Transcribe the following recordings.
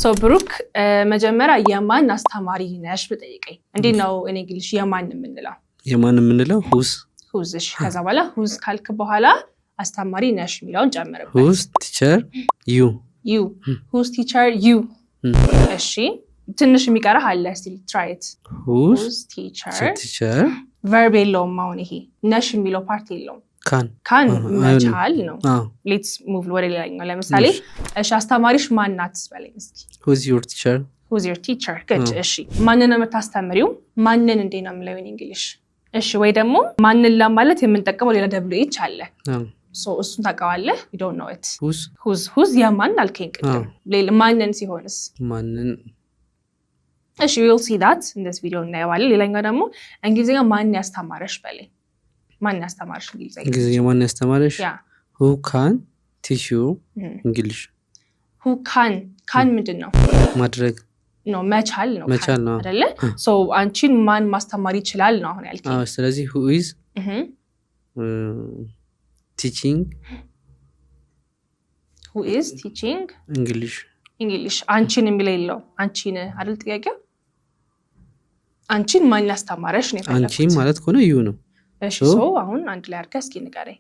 So ብሩክ መጀመሪያ የማን አስተማሪ ነሽ ብጠይቀኝ እንዴት ነው እኔ እንግሊሽ የማን የምንለው whose እሺ ከዛ በኋላ whose ካልክ በኋላ አስተማሪ ነሽ የሚለውን ጨምርበት whose teacher you whose teacher you እሺ ትንሽ የሚቀርህ አለ እስቲ try it whose teacher verb የለውም አሁን ይሄ ነሽ የሚለው ፓርት የለውም can መቻል ነው let's move ወደ ሌላኛው ለምሳሌ እሺ አስተማሪሽ ማን ናት በለኝ እስኪ who's your teacher good እሺ ማንን ነው የምታስተምሪው ማንን እንዴ ነው የምለው in English እሺ ወይ ደግሞ ማንን ለማለት የምንጠቀመው ሌላ wh አለ so እሱን ታውቀዋለህ you don't know it who's የማን አልከኝ ቅድም ሌላ ማንን ሲሆንስ ማንን እሺ we'll see that in this video እናየዋለን ሌላኛው ደግሞ እንግሊዝኛ ማን ያስተማረሽ በለኝ ማን ያስተማረሽ እንግሊዝኛ ማን ያስተማረሽ who can teach you English who can ምንድነው ማድረግ ነው መቻል ነው አይደለ so አንቺን ማን ማስተማር ይችላል ነው አሁን ያልከኝ ስለዚህ who is teaching English አንቺን የሚለው አንቺን አይደል ጥያቄው አንቺን ማን ያስተማረሽ ነው ያለው አንቺን ማለት ከሆነ you ነው እሺ so አሁን አንድ ላይ አድርገህ እስኪ ንገረኝ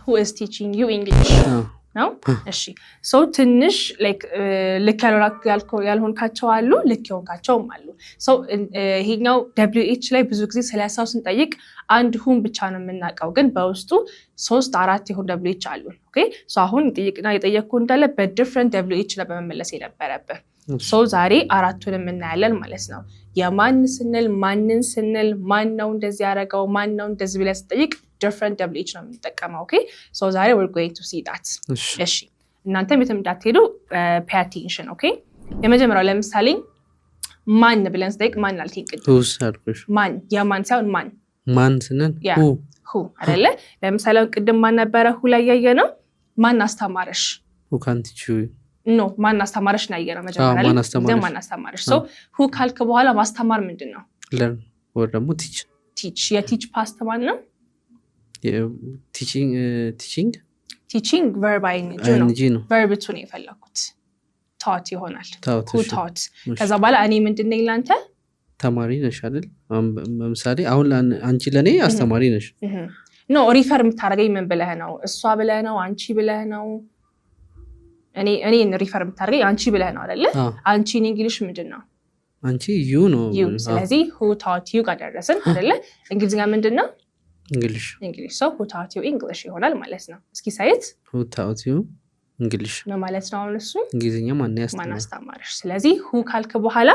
who is teaching you English ነው እሺ so ትንሽ like ልክ ያልሆንካቸው አሉ ልክ የሆንካቸውም አሉ so ይሄኛው wh ላይ ብዙ ጊዜ ስለያሳው ስንጠይቅ አንድ ሁን ብቻ ነው የምናውቀው ግን በውስጡ 3-4 የሆኑ wh አሉ okay so አሁን የጠየቅኩ እንዳለ በዲፈረንት wh ላይ በመመለስ የነበረብህ so ዛሬ አራቱንም እናያለን ማለት ነው የማን ስንል ማንን ስንል ማን ነው እንደዚህ ያደረገው ማን ነው እንደዚህ ብለህ ስትጠይቅ different wh ነው የምንጠቀመው okay so ዛሬ we're going to see that እሺ እናንተም የትም እንዳትሄዱ pay attention okay የመጀመሪያው ለምሳሌ ማን ብለን ስጠይቅ ማን አልከኝ ቅድም ማን የማን ሳይሆን ማን ስንል who አይደለ ለምሳሌ ቅድም ማን ነበረ who ላይ ያየነው ማን አስተማረሽ who can teach you no ማን አስተማረሽ ነው ያየነው መጀመሪያ ላይ ማን አስተማረሽ so who ካልክ በኋላ ማስተማር ምንድነው learn or ደግሞ teach የteach past ማን ነው teaching verb ing ነው verb to ነው የፈለኩት taught ይሆናል who taught ከዛ በኋላ እኔ ምንድነው ይላንተ ተማሪ ነሽ አይደል ለምሳሌ አሁን አንቺ ለኔ አስተማሪ ነሽ no ሪፈር የምታረገኝ ምን ብለህ ነው እሷ ብለህ ነው አንቺ ብለህ ነው እኔ ሪፈር የምታረገኝ አንቺ ብለህ ነው አይደለ አንቺ in English ምንድነው አንቺ you ነው ስለዚህ who taught you ጋር ደረስን አይደለ እንግሊዝኛ ምንድነው English so who taught you English ይሆናል ማለት ነው እስኪ ሳይት who taught you English ነው ማለት ነው አሁን እሱ እንግሊዝኛ ማን ያስተማረሽ ስለዚህ who ካልክ በኋላ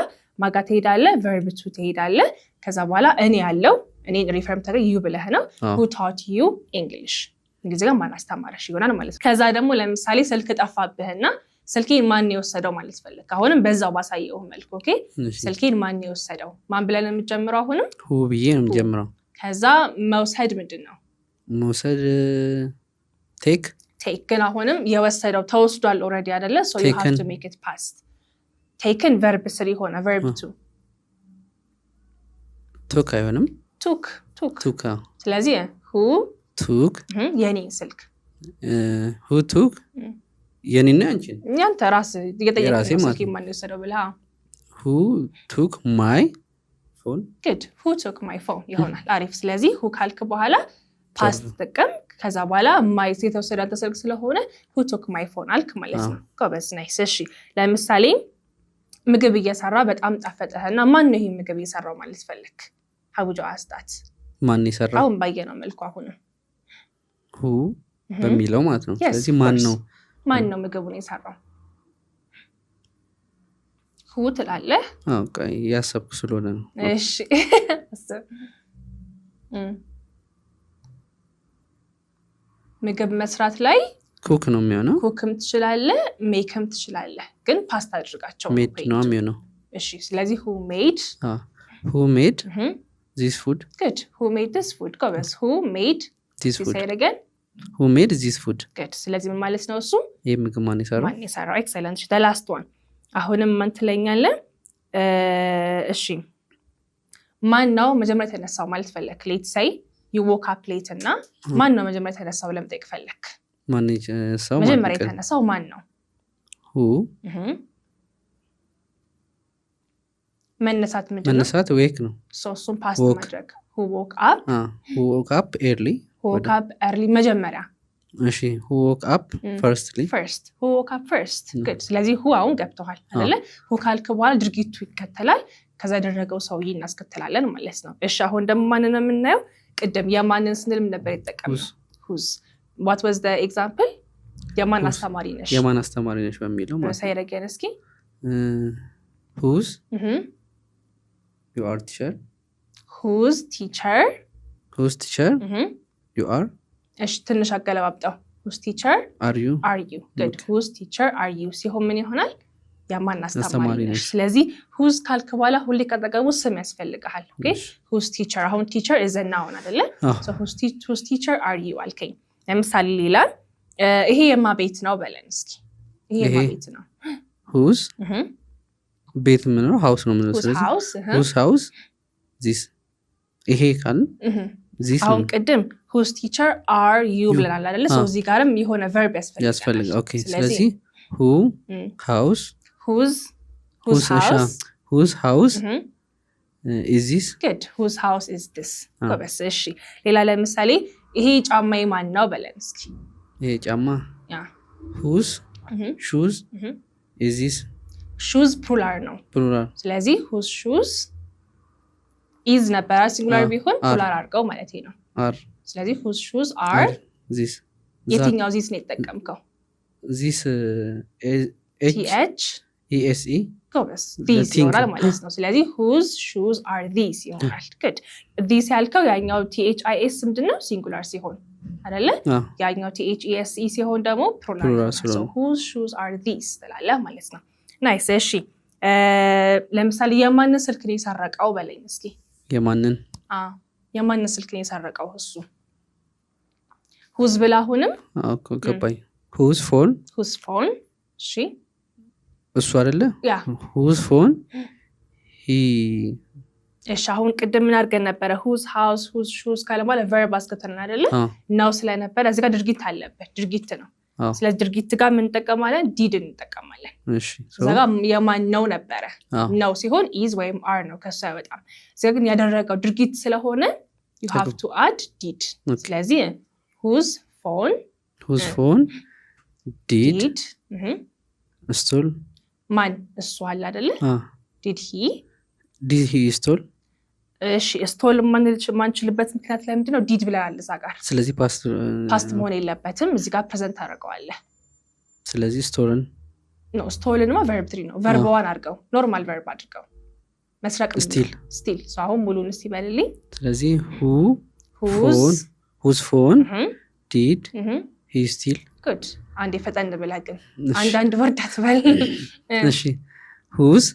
ማጋ ትሄዳለህ verb to ትሄዳለህ ከዛ በኋላ እኔ ያለው እኔ ሪፈር የምታረገኝ you ብለህ ነው who taught you English እንግሊዝኛ ማን አስተማረሽ ይሆናል ማለት ነው ከዛ ደግሞ ለምሳሌ ስልክ ጠፋብህና ስልኬን ማን የወሰደው ማለት ፈልክ አሁንም በዛው ባሳየው መልኩ ኦኬ ስልኬን ማን የወሰደው ማን ብለን የምንጀምረው አሁንም who ብዬ ነው የምጀምረው ከዛ መውሰድ ምንድነው መውሰድ take ግን አሁንም የወሰደው ተወስዷል already አይደለ so you have to make it past taken verb 3 ሆነ verb 2 took አይሆንም took ስለዚህ who took የኔ ስልክ who took የኔና አንቺን ያንተ ራስ እየጠየቅኩኝ ስልክ ማን የወሰደው ብለህ who took my phone good who took my phone ይሆናል አሪፍ ስለዚህ who ካልክ በኋላ past ተጠቀም ከዛ በኋላ my የተወሰደ አንተ ስልክ ስለሆነ who took my phone አልክ ማለት ነው ጎበዝ ናይስ እሺ ለምሳሌ ምግብ እየሰራ በጣም ጣፈጠህና ማን ነው ይሄ ምግብ እየሰራው ማለት ፈልክ how would you ask that ማን ይሰራው አሁን ባየነው መልኩ አሁን who በሚለው ማለት ነው ስለዚህ ማን ነው ምግቡን የሰራው who ትላለህ ኦኬ ያሰብኩ ስለሆነ ነው እሺ ምግብ መስራት ላይ ኩክ ነው የሚሆነው ኩክም ትችላለህ ሜክም ትችላለህ ግን ፓስታ አድርጋቸው ሜድ ነው የሚሆነው እሺ ስለዚህ who made this food good who made this food ጎበዝ who made this food say it again who made this food good ስለዚህ ምን ማለት ነው እሱ የምግብ ማን የሰራው excellent the last one አሁንም ማን ትለኛለህ እሺ ማን ነው መጀመሪያ የተነሳው ማለት ፈለክ let's say you woke up late እና ማን ነው መጀመሪያ የተነሳው ለምን ጠይቅ ፈለክ ማን የተነሳው መጀመሪያ የተነሳው ማን ነው who መነሳት ምንድነው መነሳት wake ነው so እሱን past ማድረግ who woke up who woke up early መጀመሪያ እሺ who woke up who woke up first good ስለዚህ who አሁን ገብቷል አይደለ who ካልክ በኋላ ድርጊቱ ይከተላል ከዛ ያደረገው ሰውዬ እናስከተላለን ማለት ነው እሺ አሁን ደግሞ ማንን ነው የምናየው ቅድም የማንን ስንልም ነበር የተጠቀመው whose what was the example የማን አስተማሪ ነሽ በሚለው ማለት ነው ሳይረገን እስኪ whose you are teacher whose teacher you are እሺ ትንሽ አገለባብጠው whose teacher are you good whose teacher are you ሲሆን ምን ይሆናል የማን አስተማሪ ነሽ ስለዚህ whose ካልክ በኋላ ሁሌ ከጠቀሙ ስም ያስፈልጋል ኦኬ whose teacher አሁን teacher is a noun አይደለ so whose teacher are you አልከኝ ለምሳሌ ሌላ ይሄ የማ ቤት ነው በለን እስኪ ይሄ የማ ቤት ነው whose ቤት ምን ነው house ነው ምን ነው whose house this ይሄ ካል this አሁን ቅድም whose teacher are you ብለናል አይደለ so እዚህ ጋርም የሆነ verb ያስፈልጋል ኦኬ ስለዚህ who house whose house is this good whose house is this ጎበስ እሺ ሌላ ለምሳሌ ይሄ ጫማ የማን ነው በለን እስኪ ይሄ ጫማ whose shoes is this shoes plural ነው ስለዚህ whose shoes is ነበር ሲንጉላር ቢሆን plural አድርገው ማለት ነው ስለዚህ whose shoes are this የትኛው this ነው የተጠቀምከው this ese ጎበስ these ይሆናል ማለት ነው ስለዚህ whose shoes are these ይሆናል good these ያልከው ያኛው this ምንድነው ሲንጉላር ሲሆን አይደለ ያኛው thes ሲሆን ደግሞ plural so whose shoes are these ተላላ ማለት ነው ናይስ እሺ ለምሳሌ የማንን ስልክ ነው የሰረቀው በለኝ እስኪ የማንን ስልክ ነው የሰረቀው እሱ whose ብላሁንም ገባኝ whose phone እሺ እሱ አይደለ whose phone እሺ አሁን ቅድም ምን አድርገን ነበር whose house whose shoes ካለማለ verb አስከተልን አይደለ ነው ስለነበረ እዚህ ጋር ድርጊት አለበት ድርጊት ነው ስለዚህ ድርጊት ጋር ምን እንጠቀማለን did እንጠቀማለን እሺ እዛ ጋር የማን ነው ነበረ ነው ሲሆን is ወይም are ነው ከሱ አይወጣም እዚህ ግን ያደረገው ድርጊት ስለሆነ you have to add did ስለዚህ whose phone did stole ማን እሱ አለ አይደለ did he stole እሺ stole ማንችልበት ምክንያት ላይ ምንድነው did ብለናል እዛ ጋር ስለዚህ past መሆን የለበትም እዚህ ጋር present አደርገዋለሁ ስለዚህ stolen ነው verb 3 ነው verb 1 አድርገው normal verb አድርገው መስረቅ still so አሁን ሙሉን እስቲ በልልኝ ስለዚህ whose phone did he steal good አንዴ ፈጠን ብለህ ግን አንድ ወርድ አትበል እሺ whose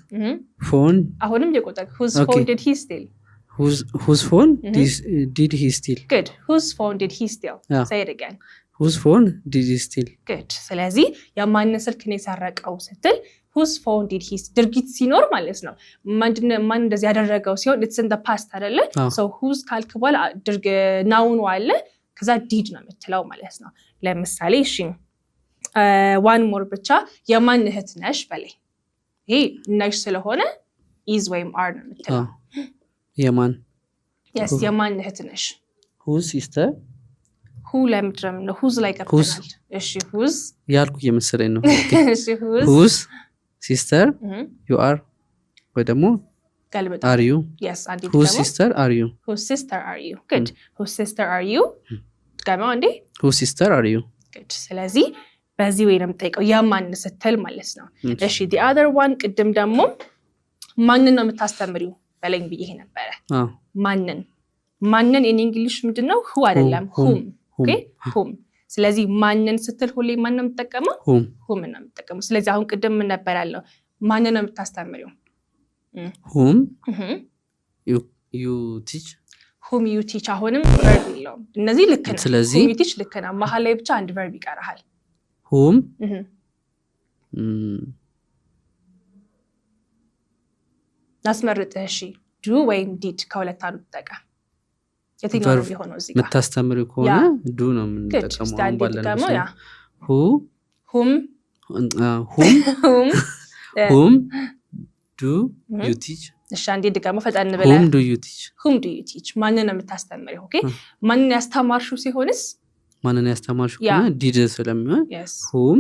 phone አሁንም የቆጠቅ whose phone did he steal whose phone did he steal good whose phone did he steal say it again whose phone did he steal good ስለዚህ የማን ስልክ ነው የሰረቀው ስትል whose phone did he ድርጊት ሲኖር ማለት ነው ማን እንደዚህ ያደረገው ሲሆን it's in the past አይደለ so whose ካልክ በኋላ ናውን አለ ከዛ did ነው የምትለው ማለት ነው ለምሳሌ እሺ one more ብቻ የማን እህት ነሽ በላይ ይሄ ነሽ ስለሆነ is ወይም are ነው የምትለው የማን yes የማን እህት ነሽ whose sister who ለምድረም ነው whose ላይ ገብተናል እሺ whose ያልኩ የመሰለኝ ነው እሺ whose sister you are ወይ ደግሞ ቀልበጣ are you yes አንዴ whose sister are you good whose sister are you ጋማ አንዴ whose sister are you good ስለዚህ በዚህ ወይ ነው የምጠይቀው የማን ስትል ማለት ነው እሺ the other one ቅድም ደግሞ ማንን ነው የምታስተምሪው በለኝ ብዬ ነበር ማንን in English ምንድነው who አይደለም whom okay whom ስለዚህ ማንን ስትል ሁሌ ማን ነው የምትጠቀመው whom ነው የምትጠቀመው ስለዚህ አሁን ቅድም ምን ነበር ያለው ማንን ነው የምታስተምሪው whom you teach አሁንም verb ነው እነዚህ ልክ ነው ስለዚህ whom you teach ልክ ነው መሀል ላይ ብቻ አንድ verb ይቀርሃል whom ናስመርጥህ እሺ do ወይም did ከሁለት አንዱ ተጠቀም የትኛው ነው የሚሆነው እዚህ ጋር መታስተምሩ ከሆነ do ነው የምንጠቀመው ባለነው whom do you teach እሺ አንዴ ድጋሚ ፈጣን በለ whom do you teach ማንን ነው የምታስተምሪው ኦኬ ማንን ያስተማርሽው ሲሆንስ ማንን ያስተማርሽው ከሆነ did ስለሚሆን whom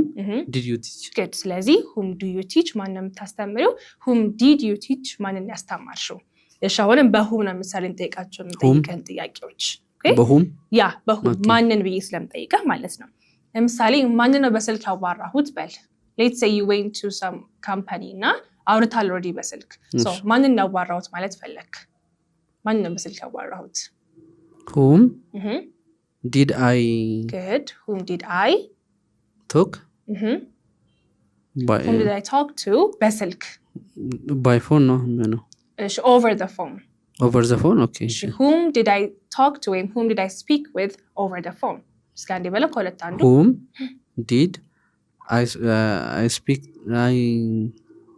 did you teach good ስለዚህ whom do you teach ማንን ነው የምታስተምሪው whom did you teach ማንን ያስተማርሽው እሺ አሁንም በwhom ነው ምሳሌ እንጠይቃቸው እንጠይቀን ጥያቄዎች ኦኬ በwhom በwhom ማንን ብዬ ስለምጠይቀህ ማለት ነው ለምሳሌ ማንን ነው በስልክ ያዋራሁት በል let's say you went to some company እና አውርታል ኦልሬዲ በስልክ so ማንን ያዋራሁት ማለት ፈለክ ማንን ነው በስልክ ያዋራሁት whom did I good whom did I talk whom did I talk to በስልክ by phone no እሺ over the phone okay whom did I talk to and whom did I speak with over the phone እስካንዴ በለ ኮለታ አንዱ whom did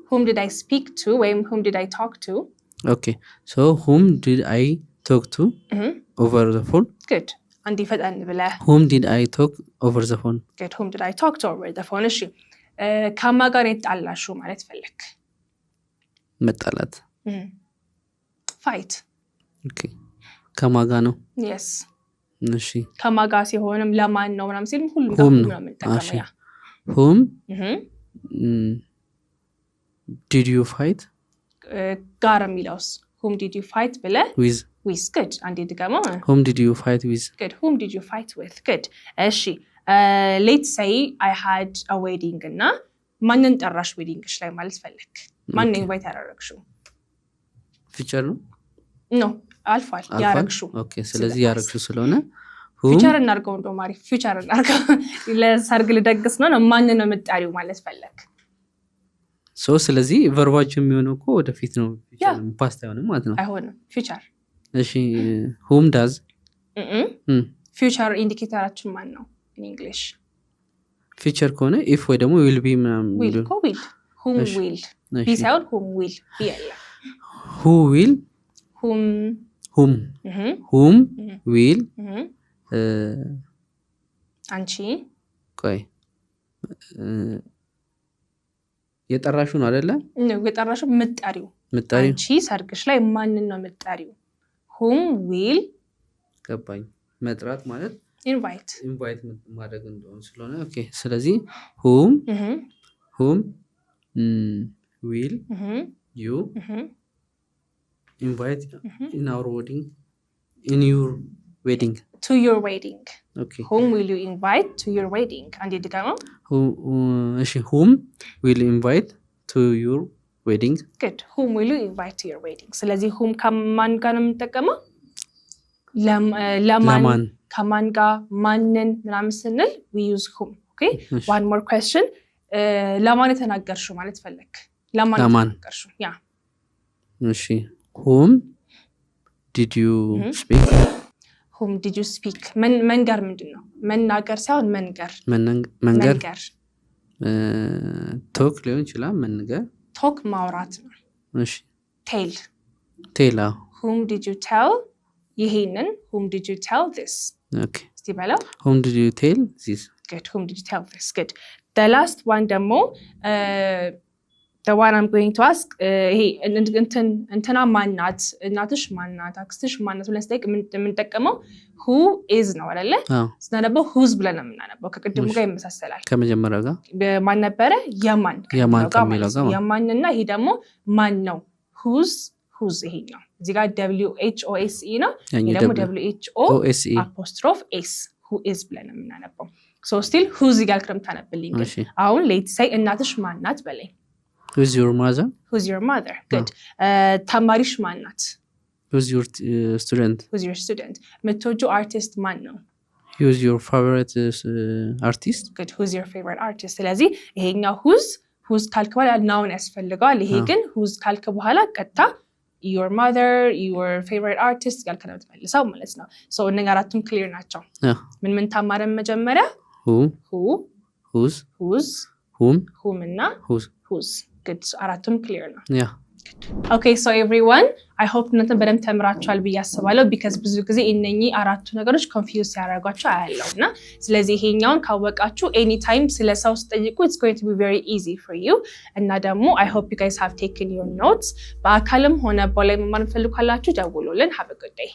whom did I speak to and whom did I talk to okay so whom did I talk to over the phone good አንዴ ፈጣን ብለ whom did I talk over the phone good whom did I talk to over the phone እሺ ከማን ጋር የተጣላሹ ማለት ፈለክ መጣላት fight okay ከማን ጋር ነው yes እሺ ከማን ጋር ሲሆንም ለማን ነው ምናምን ሲል ሁሉም ጋር ነው የምንጠቀመው ያ whom did you fight ጋር የሚለውስ whom did you fight ብለ with good አንዴ ድጋማ whom did you fight with good whom did you fight with good እሺ let's say I had a wedding እና ማንን ጠራሽ ዌዲንግሽ ላይ ማለት ፈለክ ማንን ኢንቫይት ያደረግሽው ፊቸር ነው ኖ አልፏል ያረግሽው ኦኬ ስለዚህ ያረግሽው ስለሆነ ፊቸር እናርገው እንደው ማሪ ፊቸር እናርገው ለሰርግ ልደግስ ነው ማንን ነው የምትጣሪው ማለት ፈለክ ሶ ስለዚህ ቨርባችን የሚሆነው እኮ ወደፊት ነው ፊቸር ፓስት አይሆንም ማለት ነው አይሆንም ፊቸር እሺ whom does ፊቸር ኢንዲኬተራችን ማን ነው in english ፊቸር ከሆነ if ወይ ደግሞ will be will whom will be sound whom will be ያለ who will whom will አንቺ ቆይ የጠራሽው ነው አይደለ ነው የጠራሽው ምጣሪው አንቺ ሰርግሽ ላይ ማንን ነው ምጣሪው whom will ገባኝ መጥራት ማለት invite ማድረግ እንደሆነ ስለሆነ ኦኬ ስለዚህ whom will you invite in your wedding to your wedding okay whom will you invite to your wedding አንዴ ድጋማ እሺ whom will you invite to your wedding good whom will you invite to your wedding ስለዚህ whom ከማን ጋር ነው የምንጠቀመው ለማን ከማን ጋር ማንን ምናምን ስንል we use whom okay one more question ለማን የተናገርሽው ማለት ፈለክ ለማን የተናገርሽው ያ እሺ whom did you speak whom did you speak መንገር ምንድነው መናገር ሳይሆን መንገር ቶክ ሊሆን ይችላል መንገር ቶክ ማውራት ነው እሺ ቴል whom did you tell ይሄንን whom did you tell this okay እስቲ በለው whom did you tell this good whom did you tell this good the last one ደግሞ the one I'm going to ask ይሄ እንትና ማናት እናትሽ ማናት አክስትሽ ማናት ብለን ስጠይቅ የምንጠቀመው who is ነው አይደለ ስናነበው whose ብለን ነው የምናነበው ከቅድሙ ጋር ይመሳሰላል ከመጀመሪያ ጋር በማን ነበረ የማን ከሚለው ጋር የማንና ይሄ ደግሞ ማን ነው whose ይሄ ነው እዚህ ጋር WHOSE ነው ይሄ ደግሞ WHO'S who is ብለን ነው የምናነበው so still whose ጋር ክረም ታነብልኝ አሁን let's say እናትሽ ማናት በለኝ who's your mother good ተማሪሽ ማናት who's your student የምትወጂው አርቲስት ማን ነው who's your favorite artist good who's your favorite artist ስለዚህ ይሄኛው who's ካልክ በኋላ ናውን ያስፈልገዋል ይሄ ግን who's ካልክ በኋላ ቀጥታ your mother your favorite artist ጋር ከነብት መልሰው ማለት ነው so እነኛ አራቱም ክሊር ናቸው ምን ታማረን መጀመሪያ whose whom እና whose good አራቱም ክሊር ነው Okay, so everyone, I hope እናንተ በደንብ ተምራችኋል ብዬ አስባለሁ because ብዙ ጊዜ እነኚህ አራቱ ነገሮች ኮንፊውዝ ያደርጓችሁ አያለውና ስለዚህ ይሄኛውን ካወቃችሁ anytime ስለ ሰው ስትጠይቁ it's going to be very easy for you እና ደግሞ I hope you guys have taken your notes በአካልም ሆነ በላይ መማር ፈልጉ ካላችሁ ደውሉልን have a good day